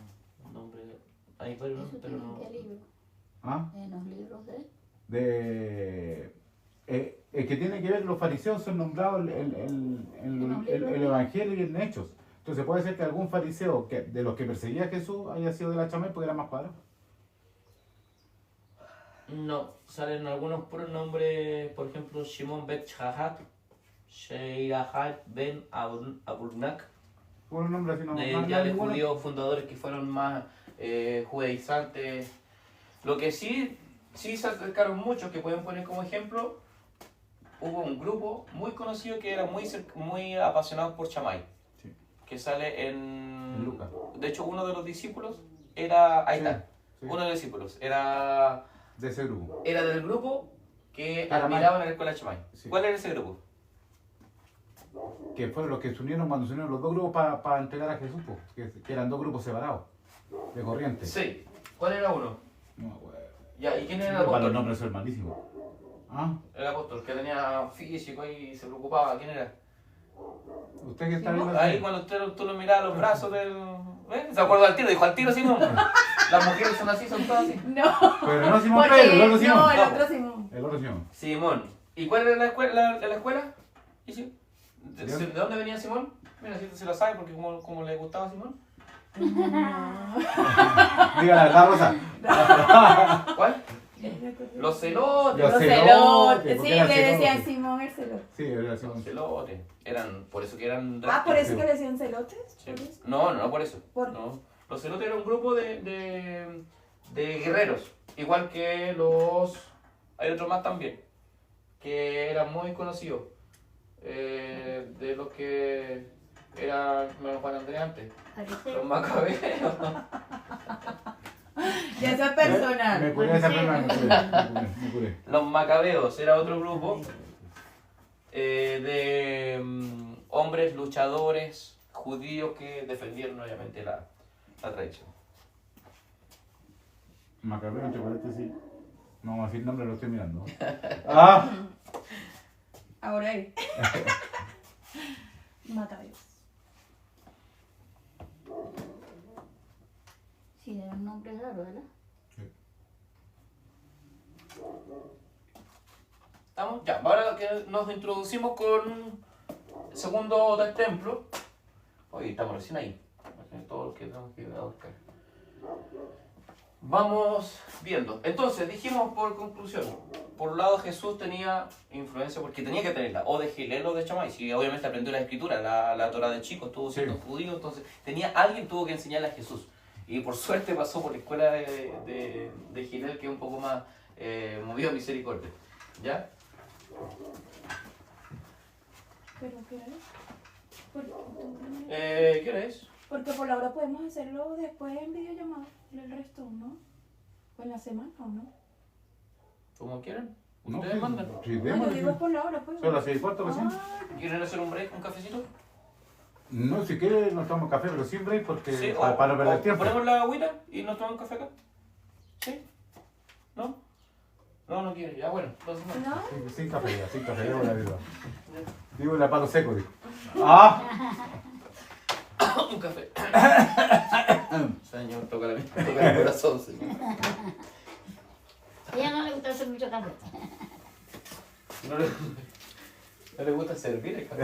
un nombre. Hay varios, ¿Eso pero tiene no. en qué libro? ¿Ah? En los libros de... El que tiene que ver, los fariseos son nombrados el Evangelio y en Hechos. Entonces puede ser que algún fariseo de los que perseguía a Jesús haya sido de la Chamay porque era más cuadrado. No, salen algunos pronombres, por ejemplo, Shimon Bet Shahat, Sheirahat Ben Aburnak, Puro nombre así, no ya de ninguno. judíos fundadores que fueron más judaizantes. Lo que sí se acercaron muchos, que pueden poner como ejemplo, hubo un grupo muy conocido que era muy apasionado por Chamay, Sí. que sale En Lucas. De hecho, uno de los discípulos era, ahí Sí, está, sí. uno de los discípulos era De ese grupo. del grupo que Era admiraban en la escuela de Chamay. Sí. ¿Cuál era ese grupo? Que fueron los que se unieron cuando se unieron los dos grupos para entregar a Jesús, po, que eran dos grupos separados, de corriente. Sí. ¿Cuál era uno? No, güey. Ya, ¿y quién era el Para los apóstol? nombres son malísimos. ¿Ah? El apóstol que tenía físico y se preocupaba. ¿Quién era? ¿Usted que está viendo? Ahí cuando tú lo mirabas los brazos del... ¿Ves? Se acuerda al tiro, dijo al tiro Simón. Las mujeres son así, son todas así. No. Pero no Simón Porque- Pedro, el otro Simón. No, el No. otro Simón. El otro Simón. Simón. ¿Y cuál era la escuela? ¿Y sí? ¿De ¿De dónde venía Simón? Mira, si se lo sabe porque como le gustaba a Simón. Diga la verdad, Rosa. ¿Cuál? Los celotes. Los Los celotes, celotes. porque Sí, eran le decían celotes. Simón el celote. Sí, era Simón. Los celotes. Por eso que eran... Ah, ¿por eso que le decían celotes? Sí. ¿Por eso? No por eso. ¿Por? No. Los celotes eran un grupo de guerreros, igual que los... Hay otros más también, que eran muy conocidos, de los que era Juan Andrés antes, Fariseo. los macabeos. Ya eso es personal. Me curé esa prima, me curé. Los macabeos era otro grupo de hombres luchadores judíos que defendieron obviamente la tradición. Macabeo, entre paréntesis. No vamos a decir nombre, lo estoy mirando. ¡Ah! Ahora él. Macabeos. Sí, era un nombre raro, ¿verdad? ¿Estamos? Ya, ahora que nos introducimos con el segundo del templo. Oye, estamos recién ahí. Todo lo que tenemos que ir a buscar. Vamos viendo. Entonces, dijimos por conclusión, por un lado Jesús tenía influencia, porque tenía que tenerla, o de Gilel o de Shammai, y obviamente aprendió la escritura, la Torah de chico, estuvo siendo Sí. judío, entonces alguien tuvo que enseñarle a Jesús. Y por suerte pasó por la escuela de Gilel, que es un poco más movido a misericordia. ¿Ya? ¿Pero qué hora es? ¿Qué hora es? Porque por la hora podemos hacerlo después en videollamada, el resto, ¿no? O en la semana, ¿o no? Como quieran. No, Ustedes mandan. sí, No, yo démosle, digo sí. por la hora, pues. Son las 6:15 recién. Ah, ¿Quieren hacer un break, un cafecito? No, si quiere nos tomamos café, pero sin break porque Sí, para no perder o tiempo. ponemos la agüita y nos tomamos café acá. ¿Sí? ¿No? No, no quiere. Ya, bueno. Entonces no. ¿no? Sin café, digo la verdad. Digo la palo seco, digo. ¡Ah! Un café. Señor, toca el corazón, señor. A ella no le gusta hacer mucho café. No le gusta servir el café.